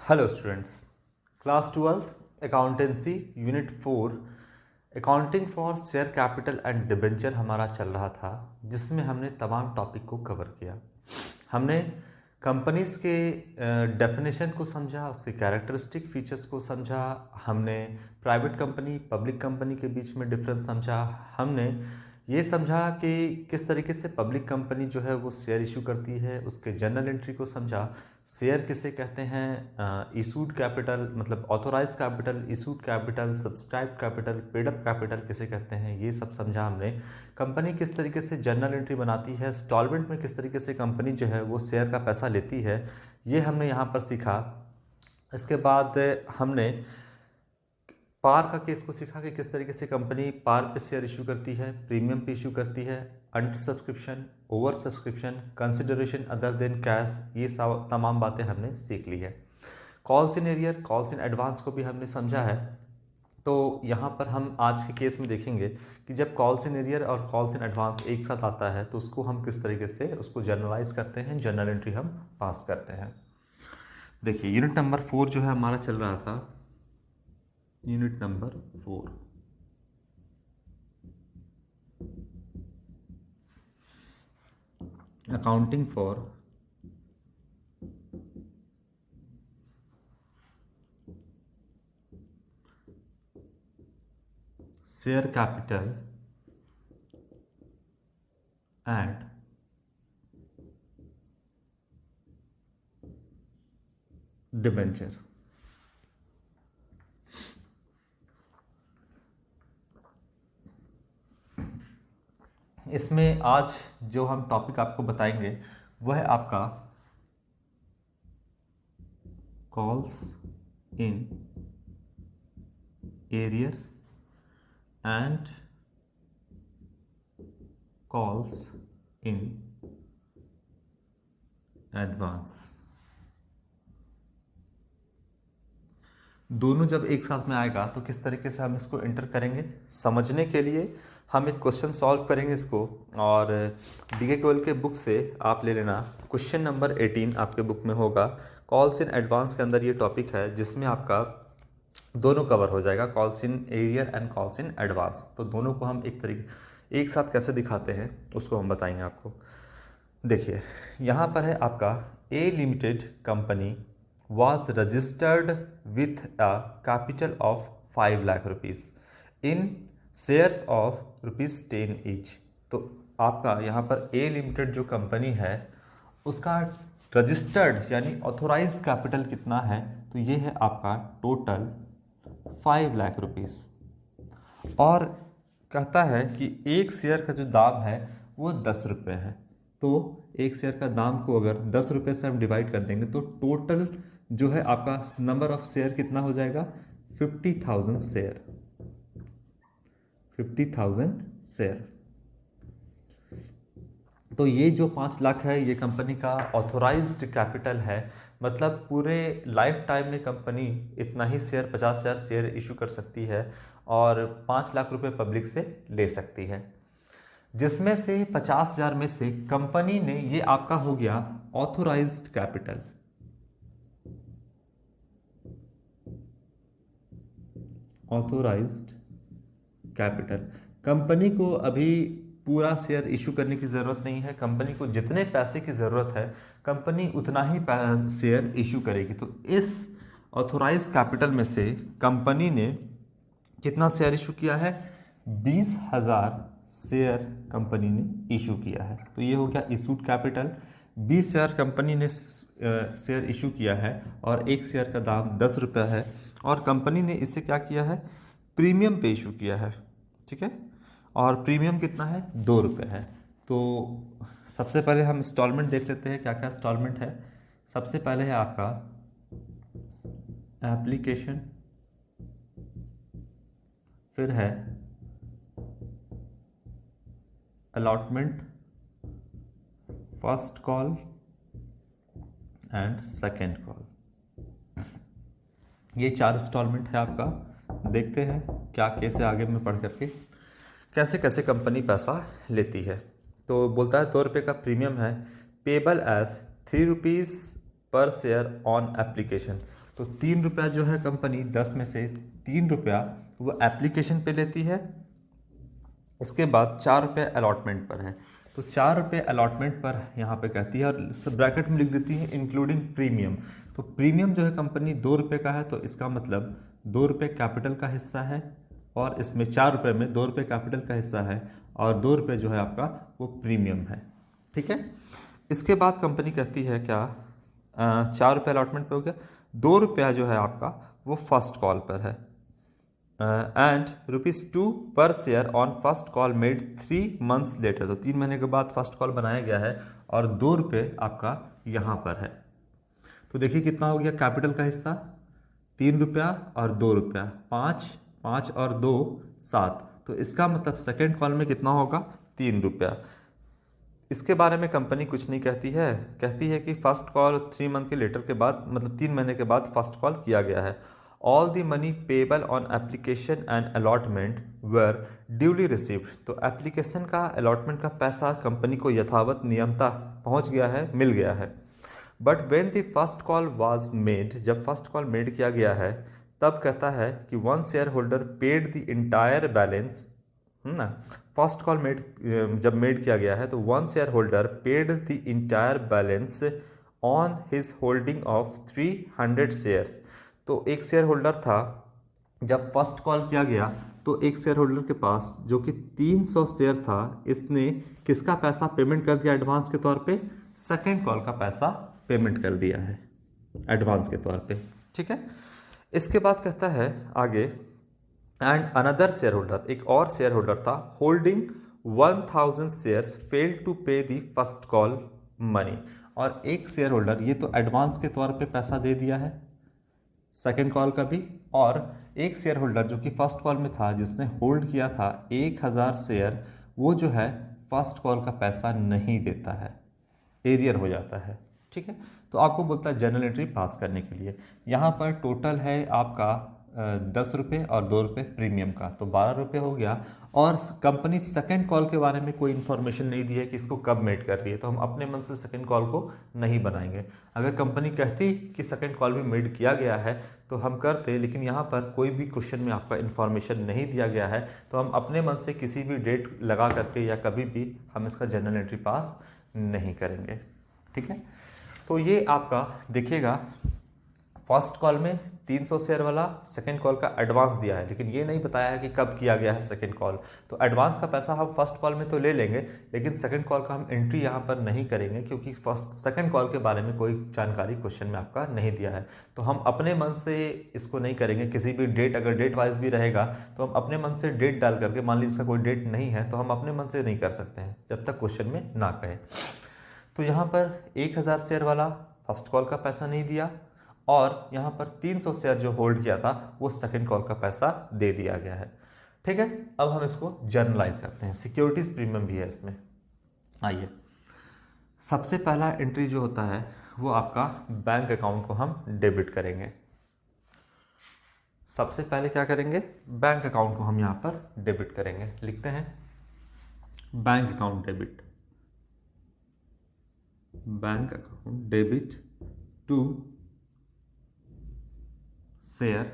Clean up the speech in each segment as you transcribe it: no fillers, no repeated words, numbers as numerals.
Hello students, class 12 accountancy unit 4 accounting for share capital and debenture हमारा चल रहा था, जिसमें हमने तमाम टॉपिक को कवर किया। हमने कंपनीज के डेफिनेशन को समझा, उसके कैरेक्टरिस्टिक फीचर्स को समझा, हमने प्राइवेट कंपनी पब्लिक कंपनी के बीच में डिफरेंस समझा, हमने ये समझा कि किस तरीके से पब्लिक कंपनी जो है वो शेयर इशू करती है, उसके जर्नल एंट्री को समझा, शेयर किसे कहते हैं, इशूड कैपिटल मतलब authorise capital, issued capital, subscribe capital, paid up capital किसे कहते हैं, ये सब समझा हमने। कंपनी किस तरीके से जर्नल एंट्री बनाती है, इंस्टॉलमेंट में किस तरीके से कंपनी जो है वो शेयर का पैसा लेती है, ये हमने यहाँ पर सीखा। इसके बाद हमने पार का केस को सीखा कि किस तरीके से कंपनी पार पे शेयर इशू करती है, प्रीमियम पे इशू करती है, under subscription, over subscription, consideration other than cash, ये सब तमाम बातें हमने सीख ली है। Calls in arrear, calls in advance को भी हमने समझा है। तो यहाँ पर हम आज के केस में देखेंगे कि जब कॉल्स इन एरियर और कॉल्स इन एडवांस एक साथ आता है तो उसको हम किस तरीके से उसको जर्नलाइज करते हैं, जर्नल एंट्री हम पास करते हैं। देखिए यूनिट नंबर 4 जो है हमारा चल रहा था, unit number 4 accounting for share capital and debenture. इसमें आज जो हम टॉपिक आपको बताएंगे वह है आपका calls in arrear and calls in advance. दोनों जब एक साथ में आएगा तो किस तरीके से हम इसको एंटर करेंगे, समझने के लिए हम एक क्वेश्चन सॉल्व करेंगे इसको। और डीके केवल के बुक से आप ले लेना, क्वेश्चन नंबर 18 आपके बुक में होगा। कॉल्स इन एडवांस के अंदर ये टॉपिक है जिसमें आपका दोनों कवर हो जाएगा, calls in arrear and calls in advance. तो दोनों को हम एक साथ कैसे दिखाते हैं उसको हम बताएंगे आपको। देखिए यहाँ पर है आपका a limited company was registered with a capital of 5 lakh rupees in shares of rupees 10 each। तो आपका यहाँ पर ए लिमिटेड जो कंपनी है उसका रजिस्टर्ड यानी ऑथोराइज कैपिटल कितना है, तो ये है आपका टोटल 5 लाख रुपीस। और कहता है कि एक शेयर का जो दाम है वो 10 रुपये है। तो एक शेयर का दाम को अगर 10 रुपये से हम डिवाइड कर देंगे तो टोटल जो है आपका नंबर ऑफ शेयर कितना हो जाएगा, 50,000 शेयर, 50,000 शेयर। तो ये जो 5 लाख है ये कंपनी का ऑथोराइज्ड कैपिटल है, मतलब पूरे लाइफ टाइम में कंपनी इतना ही शेयर 50,000 शेयर इशू कर सकती है और 5 लाख रुपए पब्लिक से ले सकती है। जिसमें से 50,000 में से कंपनी ने, ये आपका हो गया authorised capital, authorised capital. Company को अभी पूरा शेयर इशू करने की ज़रूरत नहीं है, कंपनी को जितने पैसे की ज़रूरत है कंपनी उतना ही शेयर इशू करेगी। तो इस ऑथोराइज कैपिटल में से कंपनी ने कितना शेयर इशू किया है, 20,000 शेयर कंपनी ने इशू किया है। तो ये हो गया इशूड कैपिटल। 20 शेयर कंपनी ने शेयर इशू किया है और एक शेयर का दाम 10 रुपये है और कंपनी ने इसे क्या किया है, प्रीमियम पे इशू किया है, ठीक है। और प्रीमियम कितना है, 2 रुपये है। तो सबसे पहले हम इंस्टॉलमेंट देख लेते हैं, क्या क्या इंस्टॉलमेंट है। सबसे पहले है आपका एप्लीकेशन, फिर है allotment, first call and second call. ये 4 इंस्टॉलमेंट है आपका। देखते हैं क्या कैसे आगे में पढ़ करके कैसे कैसे कंपनी पैसा लेती है। तो बोलता है 2 रुपये का प्रीमियम है, पेबल एज 3 रुपीज़ पर शेयर ऑन एप्लीकेशन। तो 3 रुपया जो है कंपनी 10 में से 3 रुपया वो एप्लीकेशन पे लेती है। इसके बाद 4 रुपये अलॉटमेंट पर है, तो 4 रुपये अलॉटमेंट पर यहाँ पे कहती है, और सब ब्रैकेट में लिख देती है इंक्लूडिंग प्रीमियम। तो प्रीमियम जो है कंपनी 2 रुपये का है, तो इसका मतलब 2 रुपये कैपिटल का हिस्सा है, और इसमें 4 रुपये में 2 रुपये कैपिटल का हिस्सा है और 2 रुपये जो है आपका वो प्रीमियम है। ठीक है। इसके बाद कंपनी कहती है क्या, 4 रुपये अलॉटमेंट पे हो गया, 2 रुपया जो है आपका वो फर्स्ट कॉल पर है, एंड ₹2 पर share on first call made 3 months later. तो 3 महीने के बाद फर्स्ट कॉल बनाया गया है, और 2 रुपये आपका यहाँ पर है। तो देखिए कितना हो गया कैपिटल का हिस्सा, 3 रुपया और 2 रुपया, 5, 5 और 2 7। तो इसका मतलब सेकेंड कॉल में कितना होगा, 3 रुपया। इसके बारे में कंपनी कुछ नहीं कहती है, कहती है कि फर्स्ट कॉल 3 मंथ के लेटर के बाद, मतलब 3 महीने के बाद फर्स्ट कॉल किया गया है। All the money payable on application and allotment were duly received. तो एप्लीकेशन का, अलॉटमेंट का पैसा कंपनी को यथावत नियमतः पहुंच गया है, मिल गया है। But when the first call was made, जब फर्स्ट कॉल मेड किया गया है, तब कहता है कि one share holder paid the entire balance, ना, फर्स्ट कॉल मेड जब मेड किया गया है तो one share holder paid the entire balance on his holding of 300 shares. तो एक शेयर होल्डर था, जब फर्स्ट कॉल किया गया तो एक शेयर होल्डर के पास जो कि 300 शेयर था, इसने किसका पैसा पेमेंट कर दिया एडवांस के तौर पे, सेकेंड कॉल का पैसा पेमेंट कर दिया है एडवांस के तौर पे। ठीक है। इसके बाद कहता है आगे, एंड अनदर शेयर होल्डर, एक और शेयर होल्डर था, होल्डिंग 1000 शेयर्स फेल्ड टू पे दी फर्स्ट कॉल मनी। और एक शेयर होल्डर, ये तो एडवांस के तौर पे पैसा दे दिया है सेकेंड कॉल का भी, और एक शेयर होल्डर जो कि फर्स्ट कॉल में था, जिसने होल्ड किया था 1000 शेयर, वो जो है फर्स्ट कॉल का पैसा नहीं देता है, एरियर हो जाता है। ठीक है। तो आपको बोलता है जर्नल एंट्री पास करने के लिए। यहाँ पर टोटल है आपका 10 रुपये और 2 रुपये प्रीमियम का, तो 12 रुपये हो गया। और कंपनी सेकंड कॉल के बारे में कोई इन्फॉर्मेशन नहीं दी है कि इसको कब मेड कर रही है, तो हम अपने मन से सेकंड कॉल को नहीं बनाएंगे। अगर कंपनी कहती कि सेकंड कॉल भी मेड किया गया है तो हम करते, लेकिन यहाँ पर कोई भी क्वेश्चन में आपका इन्फॉर्मेशन नहीं दिया गया है, तो हम अपने मन से किसी भी डेट लगा करके या कभी भी हम इसका जर्नल एंट्री पास नहीं करेंगे। ठीक है। तो ये आपका देखिएगा, फर्स्ट कॉल में 300 शेयर वाला सेकंड कॉल का एडवांस दिया है, लेकिन ये नहीं बताया है कि कब किया गया है सेकंड कॉल। तो एडवांस का पैसा हम फर्स्ट कॉल में तो ले लेंगे, लेकिन सेकंड कॉल का हम एंट्री यहाँ पर नहीं करेंगे, क्योंकि सेकंड कॉल के बारे में कोई जानकारी क्वेश्चन में आपका नहीं दिया है। तो हम अपने मन से इसको नहीं करेंगे। किसी भी डेट, अगर डेट वाइज भी रहेगा तो हम अपने मन से डेट डाल करके, मान लीजिए इसका कोई डेट नहीं है तो हम अपने मन से नहीं कर सकते हैं जब तक क्वेश्चन में ना कहे। तो यहाँ पर 1000 शेयर वाला फर्स्ट कॉल का पैसा नहीं दिया, और यहाँ पर 300 शेयर जो होल्ड किया था वो सेकंड कॉल का पैसा दे दिया गया है। ठीक है। अब हम इसको जर्नलाइज करते हैं, सिक्योरिटीज प्रीमियम भी है इसमें। आइए, सबसे पहला एंट्री जो होता है वो आपका बैंक अकाउंट को हम डेबिट करेंगे। सबसे पहले क्या करेंगे, बैंक अकाउंट को हम यहाँ पर डेबिट करेंगे। लिखते हैं bank account debit, bank account debit to share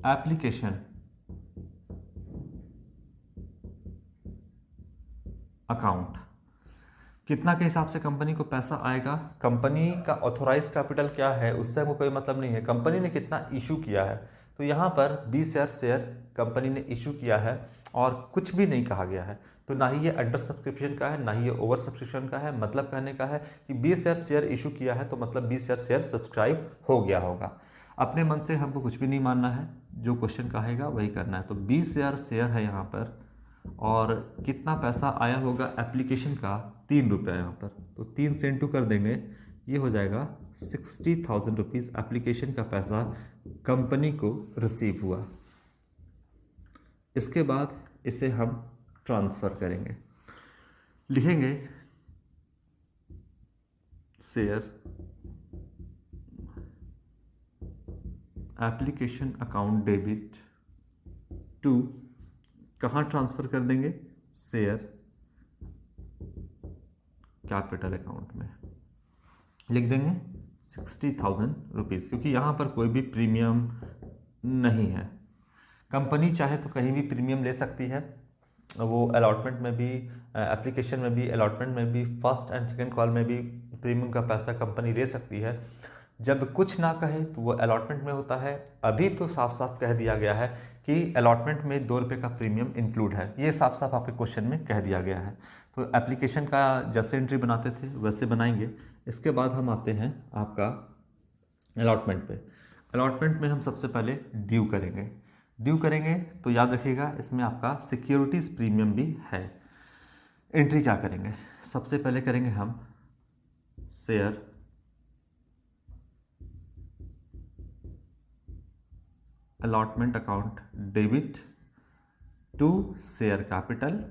application account. कितना के हिसाब से कंपनी को पैसा आएगा, कंपनी का ऑथोराइज कैपिटल क्या है उससे हमको कोई मतलब नहीं है, कंपनी ने कितना इशू किया है। तो यहाँ पर 20,000 शेयर कंपनी ने इशू किया है और कुछ भी नहीं कहा गया है। तो ना ही ये अंडर सब्सक्रिप्शन का है, ना ही ये ओवर सब्सक्रिप्शन का है। मतलब कहने का है कि 20,000 शेयर इशू किया है तो मतलब 20,000 शेयर सब्सक्राइब हो गया होगा। अपने मन से हमको कुछ भी नहीं मानना है, जो क्वेश्चन कहेगा वही करना है। तो 20,000 शेयर है यहाँ पर, और कितना पैसा आया होगा एप्लीकेशन का, 3 रुपये यहाँ पर। तो 3 से इंटू कर देंगे, ये हो जाएगा 60,000 रुपीज़ एप्लीकेशन का पैसा कंपनी को रिसीव हुआ। इसके बाद इसे हम ट्रांसफ़र करेंगे, लिखेंगे share application account debit to, कहाँ ट्रांसफ़र कर देंगे, शेयर कैपिटल अकाउंट में लिख देंगे ₹60,000, क्योंकि यहाँ पर कोई भी प्रीमियम नहीं है। कंपनी चाहे तो कहीं भी प्रीमियम ले सकती है, वो अलॉटमेंट में भी, एप्लीकेशन में भी, अलॉटमेंट में भी, फर्स्ट एंड सेकंड कॉल में भी प्रीमियम का पैसा कंपनी ले सकती है। जब कुछ ना कहे तो वो अलॉटमेंट में होता है। अभी तो साफ साफ कह दिया गया है कि अलॉटमेंट में ₹2 का प्रीमियम इंक्लूड है, ये साफ साफ आपके क्वेश्चन में कह दिया गया है। तो एप्लीकेशन का जैसे एंट्री बनाते थे वैसे बनाएंगे। इसके बाद हम आते हैं आपका अलॉटमेंट पे। अलॉटमेंट में हम सबसे पहले ड्यू करेंगे तो याद रखिएगा इसमें आपका सिक्योरिटीज़ प्रीमियम भी है। एंट्री क्या करेंगे, सबसे पहले करेंगे हम share allotment account debit to share capital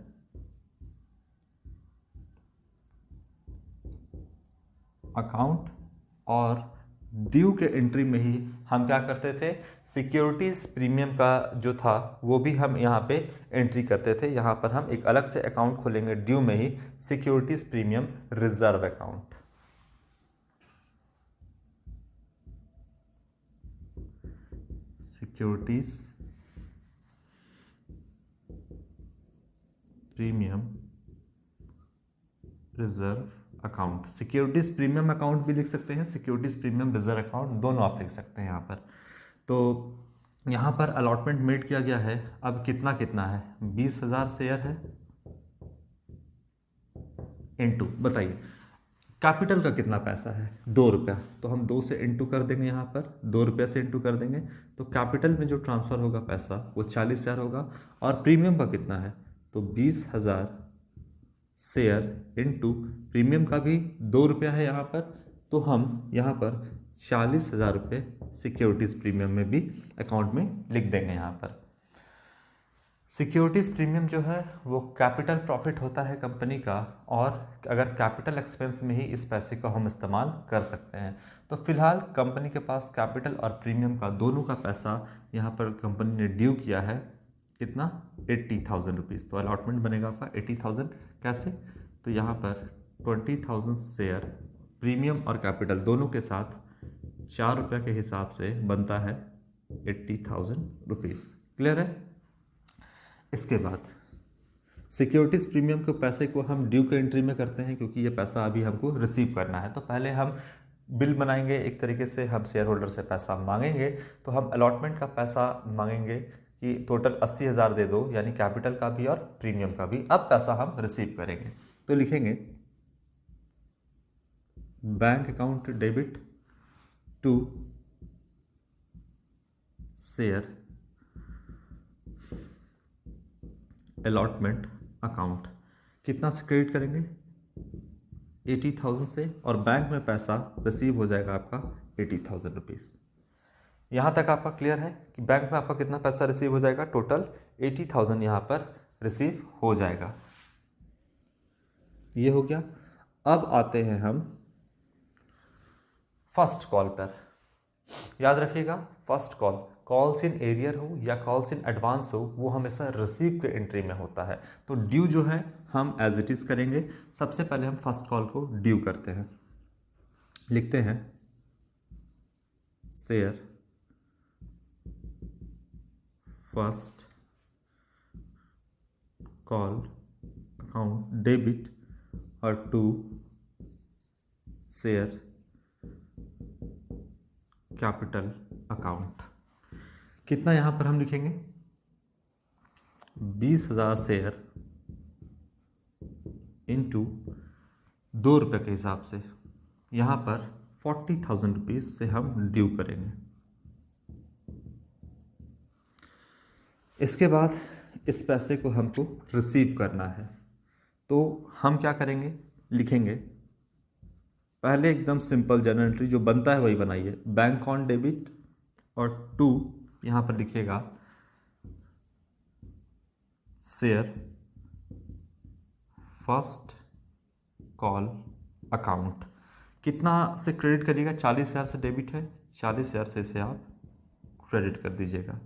account, और ड्यू के एंट्री में ही हम क्या करते थे, सिक्योरिटीज़ प्रीमियम का जो था वो भी हम यहाँ पे एंट्री करते थे। यहाँ पर हम एक अलग से अकाउंट खोलेंगे ड्यू में ही, securities premium reserve account. Securities premium reserve account, securities premium account भी लिख सकते हैं, सिक्योरिटीज़ प्रीमियम रिजर्व अकाउंट, दोनों आप लिख सकते हैं यहाँ पर। तो यहाँ पर अलॉटमेंट मेड किया गया है। अब कितना कितना है, 20,000 शेयर है इनटू, बताइए कैपिटल का कितना पैसा है, ₹2, तो हम 2 से इंटू कर देंगे, यहाँ पर ₹2 से इंटू कर देंगे तो कैपिटल में जो ट्रांसफ़र होगा पैसा वो 40,000 होगा। और प्रीमियम का कितना है, तो 20,000 शेयर इनटू प्रीमियम का भी ₹2 है यहाँ पर, तो हम यहाँ पर 40,000 रुपये सिक्योरिटीज़ प्रीमियम में भी अकाउंट में लिख देंगे। यहाँ पर सिक्योरिटीज़ प्रीमियम जो है वो कैपिटल प्रॉफिट होता है कंपनी का, और अगर कैपिटल एक्सपेंस में ही इस पैसे को हम इस्तेमाल कर सकते हैं। तो फिलहाल कंपनी के पास कैपिटल और प्रीमियम का दोनों का पैसा यहाँ पर कंपनी ने ड्यू किया है, कितना, 80,000 रुपीज़। तो अलॉटमेंट बनेगा आपका 80,000, कैसे, तो यहाँ पर 20,000 शेयर प्रीमियम और कैपिटल दोनों के साथ ₹4 के हिसाब से बनता है 80,000 रुपीज़। क्लियर है। इसके बाद सिक्योरिटीज़ प्रीमियम के पैसे को हम ड्यू के एंट्री में करते हैं, क्योंकि ये पैसा अभी हमको रिसीव करना है। तो पहले हम बिल बनाएंगे, एक तरीके से हम शेयर होल्डर से पैसा मांगेंगे। तो हम अलॉटमेंट का पैसा मांगेंगे कि टोटल 80,000 दे दो, यानी कैपिटल का भी और प्रीमियम का भी। अब पैसा हम रिसीव करेंगे तो लिखेंगे bank account debit to share allotment account, कितना से क्रेडिट करेंगे, 80,000 से, और बैंक में पैसा रिसीव हो जाएगा आपका 80,000 रुपीज़। यहाँ तक आपका क्लियर है कि बैंक में आपका कितना पैसा रिसीव हो जाएगा, टोटल 80,000 यहाँ पर रिसीव हो जाएगा। ये हो गया। अब आते हैं हम फर्स्ट कॉल पर। याद रखिएगा first call, calls in arrear हो या कॉल्स इन एडवांस हो, वो हमेशा रिसीव के एंट्री में होता है। तो ड्यू जो है हम एज इट इज़ करेंगे। सबसे पहले हम फर्स्ट कॉल को ड्यू करते हैं, लिखते हैं share first call account debit और टू शेयर कैपिटल अकाउंट। कितना यहाँ पर हम लिखेंगे, 20,000 शेयर इनटू ₹2 के हिसाब से, यहाँ पर 40,000 रुपीज़ से हम ड्यू करेंगे। इसके बाद इस पैसे को हमको रिसीव करना है, तो हम क्या करेंगे, लिखेंगे पहले एकदम सिंपल जनरल एंट्री जो बनता है वही बनाइए, बैंक ऑन डेबिट, और टू यहाँ पर लिखिएगा शेयर फर्स्ट कॉल अकाउंट। कितना से क्रेडिट करिएगा, 40,000 से डेबिट है, 40,000 से इसे आप क्रेडिट कर दीजिएगा।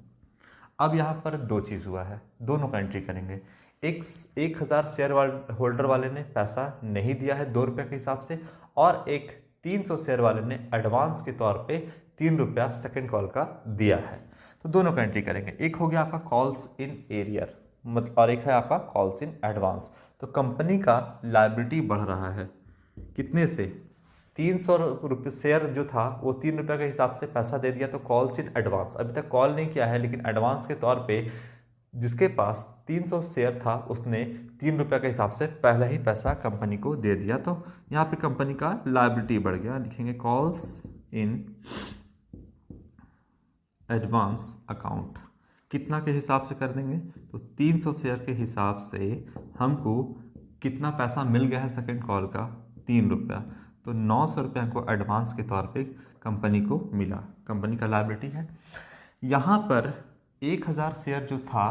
अब यहाँ पर दो चीज़ हुआ है, दोनों का एंट्री करेंगे। 1,000 शेयर होल्डर वाले ने पैसा नहीं दिया है ₹2 के हिसाब से, और एक 300 शेयर वाले ने एडवांस के तौर पे 3 रुपया सेकेंड कॉल का दिया है। तो दोनों का एंट्री करेंगे। एक हो गया आपका कॉल्स इन एरियर और एक है आपका कॉल्स इन एडवांस। तो कंपनी का लायबिलिटी बढ़ रहा है कितने से, 300 रुपये शेयर जो था वो 3 रुपये के हिसाब से पैसा दे दिया। तो कॉल्स इन एडवांस, अभी तक कॉल नहीं किया है लेकिन एडवांस के तौर पे जिसके पास 300 शेयर था उसने 3 रुपये के हिसाब से पहले ही पैसा कंपनी को दे दिया। तो यहाँ पे कंपनी का लायबिलिटी बढ़ गया। लिखेंगे कॉल्स इन एडवांस अकाउंट, कितना के हिसाब से कर देंगे, तो 300 शेयर के हिसाब से हमको कितना पैसा मिल गया है सेकंड कॉल का, 3 रुपया। तो 900 रुपया हमको एडवांस के तौर पे कंपनी को मिला, कंपनी का लायबिलिटी है। यहाँ पर 1000 शेयर जो था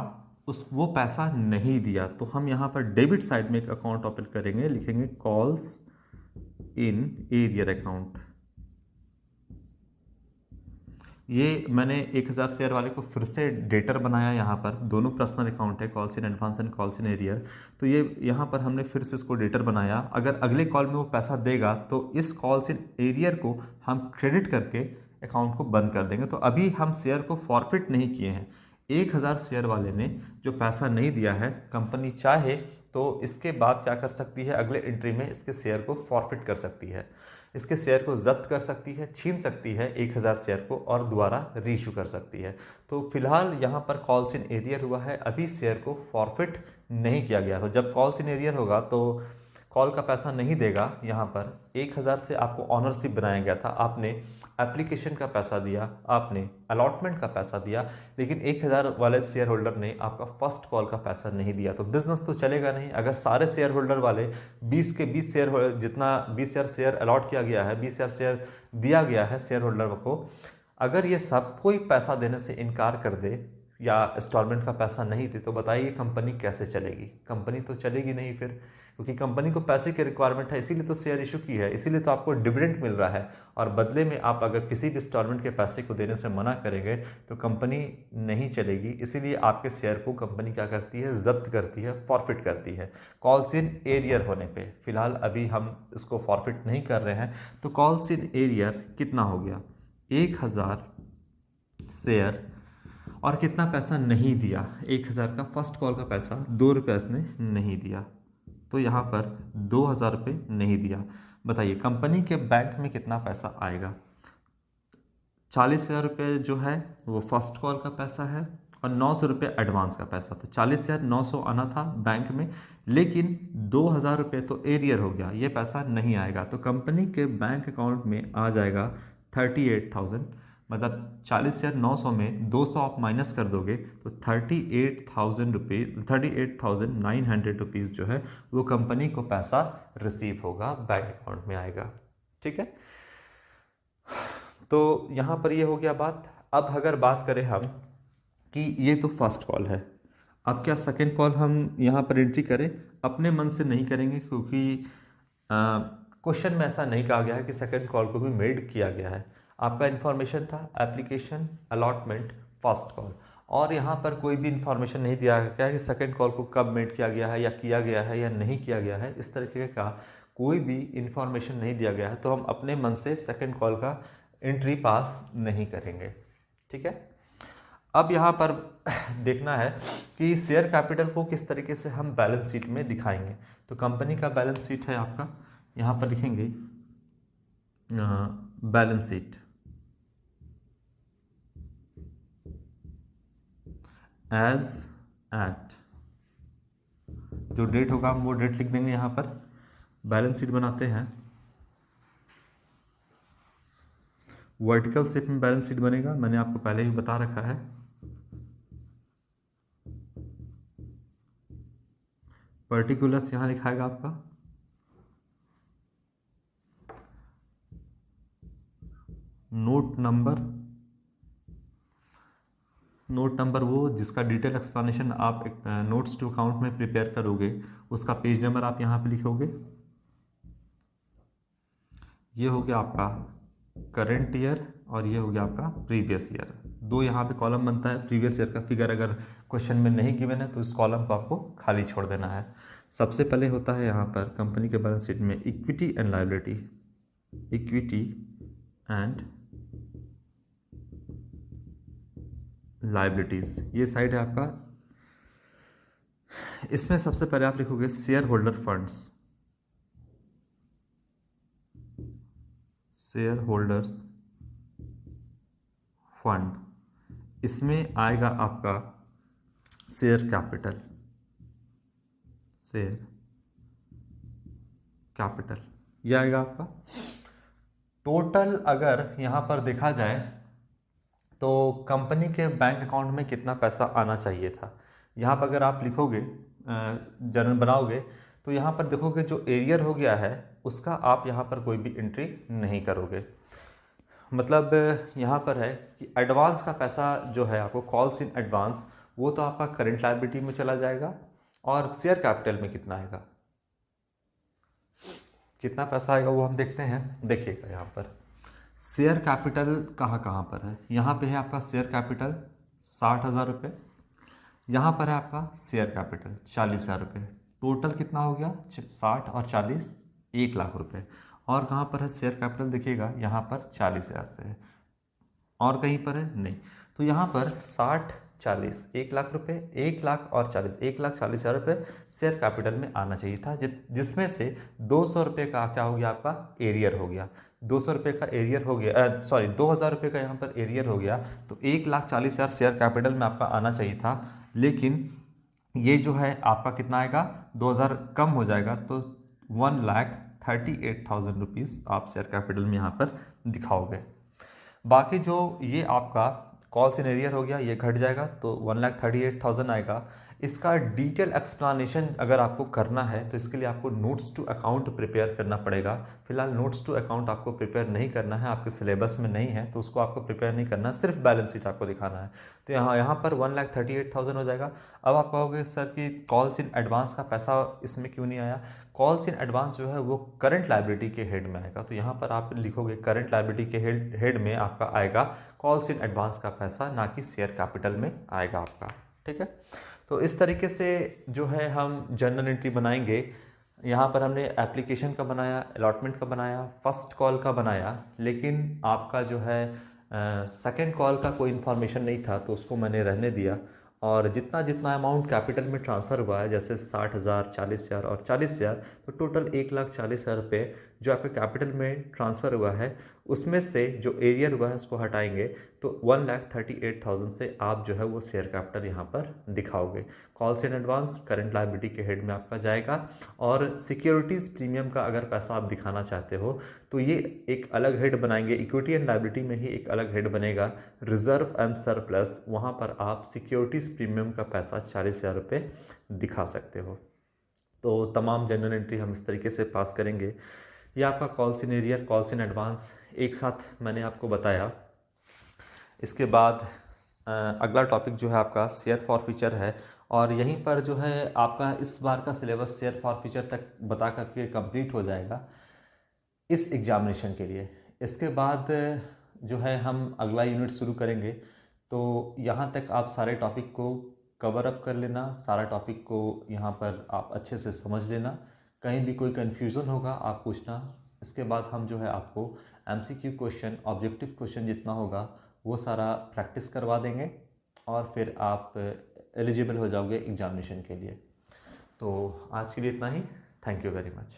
उस वो पैसा नहीं दिया, तो हम यहाँ पर डेबिट साइड में एक अकाउंट ओपन करेंगे, लिखेंगे कॉल्स इन एरियर अकाउंट। ये मैंने 1000 शेयर वाले को फिर से डेटर बनाया, यहाँ पर दोनों पर्सनल अकाउंट है, calls in advance and calls in arrear. तो ये यहाँ पर हमने फिर से इसको डेटर बनाया। अगर अगले कॉल में वो पैसा देगा तो इस कॉल्स इन एरियर को हम क्रेडिट करके अकाउंट को बंद कर देंगे। तो अभी हम शेयर को फॉरफिट नहीं किए हैं। 1000 शेयर वाले ने जो पैसा नहीं दिया है, कंपनी चाहे तो इसके बाद क्या कर सकती है, अगले एंट्री में इसके शेयर को फॉरफिट कर सकती है, इसके शेयर को जब्त कर सकती है, छीन सकती है 1000 शेयर को और दोबारा रीइशू कर सकती है। तो फिलहाल यहाँ पर कॉल्स इन एरियर हुआ है, अभी शेयर को फॉरफिट नहीं किया गया। तो जब कॉल्स इन एरियर होगा तो कॉल का पैसा नहीं देगा। यहाँ पर 1000 से आपको ऑनरशिप बनाया गया था, आपने एप्लीकेशन का पैसा दिया, आपने अलॉटमेंट का पैसा दिया, लेकिन 1000 वाले शेयर होल्डर ने आपका फर्स्ट कॉल का पैसा नहीं दिया। तो बिजनेस तो चलेगा नहीं। अगर सारे शेयर होल्डर वाले 20 के 20 शेयर, जितना 20,000 शेयर अलॉट किया गया है, 20,000 शेयर दिया गया है शेयर होल्डर को, अगर ये सब कोई पैसा देने से इनकार कर दे या इंस्टॉलमेंट का पैसा नहीं दे, तो बताइए कंपनी कैसे चलेगी? कंपनी तो चलेगी नहीं फिर, क्योंकि कंपनी को पैसे की रिक्वायरमेंट है, इसीलिए तो शेयर इशू की है, इसीलिए तो आपको डिविडेंड मिल रहा है। और बदले में आप अगर किसी भी इंस्टॉलमेंट के पैसे को देने से मना करेंगे तो कंपनी नहीं चलेगी। इसीलिए आपके शेयर को कंपनी क्या करती है, जब्त करती है, फॉरफिट करती है कॉल्स इन एरियर होने पे। फिलहाल अभी हम इसको फॉरफिट नहीं कर रहे हैं। तो कॉल्स इन एरियर कितना हो गया, 1000 शेयर और कितना पैसा नहीं दिया, 1000 का फर्स्ट कॉल का पैसा 2 रुपये इसने नहीं दिया, तो यहाँ पर 2000 रुपये नहीं दिया। बताइए कंपनी के बैंक में कितना पैसा आएगा? 40,000 रुपये जो है वो फर्स्ट कॉल का पैसा है और 900 रुपये एडवांस का पैसा। तो 40,900 आना था बैंक में, लेकिन 2000 रुपये तो एरियर हो गया, ये पैसा नहीं आएगा। तो कंपनी के बैंक अकाउंट में आ जाएगा 38,000, मतलब 40,900 में 200 आप माइनस कर दोगे तो 38,000 रुपीज़, 38,900 रुपीज़ जो है वो कंपनी को पैसा रिसीव होगा, बैंक अकाउंट में आएगा। ठीक है, तो यहाँ पर ये हो गया बात। अब अगर बात करें हम कि ये तो फर्स्ट कॉल है, अब क्या सेकेंड कॉल हम यहाँ पर एंट्री करें? अपने मन से नहीं करेंगे, क्योंकि क्वेश्चन में ऐसा नहीं कहा गया है कि सेकेंड कॉल को भी मेड किया गया है। आपका इन्फॉर्मेशन था एप्लीकेशन, अलॉटमेंट, फर्स्ट कॉल, और यहाँ पर कोई भी इन्फॉर्मेशन नहीं दिया गया है कि सेकेंड कॉल को कब मेड किया गया है या किया गया है या नहीं किया गया है। इस तरीके का कोई भी इन्फॉर्मेशन नहीं दिया गया है, तो हम अपने मन से सेकेंड कॉल का एंट्री पास नहीं करेंगे। ठीक है, अब यहाँ पर देखना है कि शेयर कैपिटल को किस तरीके से हम बैलेंस शीट में दिखाएंगे। तो कंपनी का बैलेंस शीट है आपका, यहाँ पर लिखेंगे बैलेंस शीट एज एट, जो डेट होगा हम वो डेट लिख देंगे। यहाँ पर बैलेंस शीट बनाते हैं, वर्टिकल शेप में बैलेंस शीट बनेगा, मैंने आपको पहले ही बता रखा है। पर्टिकुलर्स यहाँ लिखाएगा आपका, नोट नंबर वो जिसका डिटेल एक्सप्लेनेशन आप नोट्स टू अकाउंट में प्रिपेयर करोगे, उसका पेज नंबर आप यहाँ पे लिखोगे। ये हो गया आपका करंट ईयर और ये हो गया आपका प्रीवियस ईयर। दो यहाँ पे कॉलम बनता है, प्रीवियस ईयर का फिगर अगर क्वेश्चन में नहीं गिवन है तो इस कॉलम को आपको खाली छोड़ देना है। सबसे पहले होता है यहाँ पर कंपनी के बैलेंस शीट में equity and liability. Equity and liabilities, ये साइड है आपका। इसमें सबसे पहले आप लिखोगे share holder funds, share holders fund, इसमें आएगा आपका शेयर कैपिटल, शेयर कैपिटल ये आएगा आपका। टोटल अगर यहाँ पर देखा जाए तो कंपनी के बैंक अकाउंट में कितना पैसा आना चाहिए था, यहाँ पर अगर आप लिखोगे जर्नल बनाओगे तो यहाँ पर देखोगे जो एरियर हो गया है उसका आप यहाँ पर कोई भी एंट्री नहीं करोगे। मतलब यहाँ पर है कि एडवांस का पैसा जो है आपको कॉल्स इन एडवांस वो तो आपका करंट लायबिलिटी में चला जाएगा। और शेयर कैपिटल में कितना आएगा, कितना पैसा आएगा वो हम देखते हैं। देखिएगा यहाँ पर शेयर कैपिटल कहाँ कहाँ पर है, यहाँ पे है आपका शेयर कैपिटल 60,000 रुपये, यहाँ पर है आपका शेयर कैपिटल 40,000 रुपये, टोटल कितना हो गया 60 और 40 1 लाख रुपये। और कहाँ पर है शेयर कैपिटल, देखिएगा यहाँ पर 40,000 से है और कहीं पर है नहीं। तो यहाँ पर 60 40 1 लाख रुपये, 1 लाख और 40 1,40,000 रुपये शेयर कैपिटल में आना चाहिए था, जिसमें से 200 रुपये का क्या हो गया आपका एरियर हो गया, 200 रुपये का एरियर हो गया, सॉरी 2,000 रुपये का यहाँ पर एरियर हो गया। तो 1,40,000 शेयर कैपिटल में आपका आना चाहिए था, लेकिन ये जो है आपका कितना आएगा 2,000 कम हो जाएगा, तो 1,38,000 रुपीज़ आप शेयर कैपिटल में यहाँ पर दिखाओगे। बाकी जो ये आपका कॉल्स इन एरियर हो गया ये घट जाएगा तो 1,38,000 आएगा। इसका डिटेल एक्सप्लेनेशन अगर आपको करना है तो इसके लिए आपको नोट्स टू अकाउंट प्रिपेयर करना पड़ेगा। फिलहाल नोट्स टू अकाउंट आपको प्रिपेयर नहीं करना है, आपके सिलेबस में नहीं है तो उसको आपको प्रिपेयर नहीं करना, सिर्फ बैलेंस शीट आपको दिखाना है। तो यहाँ पर 1,38,000 हो जाएगा। अब आप कहोगे सर कि कॉल्स इन एडवांस का पैसा इसमें क्यों नहीं आया, कॉल्स इन एडवांस जो है वो करंट लायबिलिटी के हेड में आएगा। तो यहाँ पर आप लिखोगे करंट लायबिलिटी के हेड में आपका आएगा कॉल्स इन एडवांस का पैसा, ना कि शेयर कैपिटल में आएगा आपका। ठीक है, तो इस तरीके से जो है हम जर्नल एंट्री बनाएंगे। यहाँ पर हमने एप्लीकेशन का बनाया, अलॉटमेंट का बनाया, फर्स्ट कॉल का बनाया, लेकिन आपका जो है सेकंड कॉल का कोई इन्फॉर्मेशन नहीं था तो उसको मैंने रहने दिया। और जितना जितना अमाउंट कैपिटल में ट्रांसफ़र हुआ है, जैसे 60,000 40,000 और 40,000, तो टोटल 1,40,000 रुपये जो आपके कैपिटल में ट्रांसफ़र हुआ है उसमें से जो एरियर हुआ है उसको हटाएंगे तो 1,38,000 से आप जो है वो शेयर कैपिटल यहाँ पर दिखाओगे। Calls in advance current liability के हेड में आपका जाएगा। और सिक्योरिटीज़ प्रीमियम का अगर पैसा आप दिखाना चाहते हो तो ये एक अलग हेड बनाएंगे, इक्विटी एंड लायबिलिटी में ही एक अलग हेड बनेगा, रिजर्व एंड सरप्लस, वहाँ पर आप सिक्योरिटीज़ प्रीमियम का पैसा 40,000 रुपये दिखा सकते हो। तो तमाम जनरल एंट्री हम इस तरीके से पास करेंगे। ये आपका calls in arrear, calls in advance एक साथ मैंने आपको बताया। इसके बाद अगला टॉपिक जो है आपका शेयर फॉर फ्यूचर है, और यहीं पर जो है आपका इस बार का सिलेबस शेयर फॉर फ्यूचर तक बता करके कंप्लीट हो जाएगा इस एग्जामिनेशन के लिए। इसके बाद जो है हम अगला यूनिट शुरू करेंगे, तो यहाँ तक आप सारे टॉपिक को कवर अप कर लेना, सारा टॉपिक को यहाँ पर आप अच्छे से समझ लेना, कहीं भी कोई कन्फ्यूज़न होगा आप पूछना। इसके बाद हम जो है आपको MCQ क्वेश्चन, ऑब्जेक्टिव क्वेश्चन जितना होगा वो सारा प्रैक्टिस करवा देंगे और फिर आप एलिजिबल हो जाओगे एग्जामिनेशन के लिए। तो आज के लिए इतना ही। Thank you very much.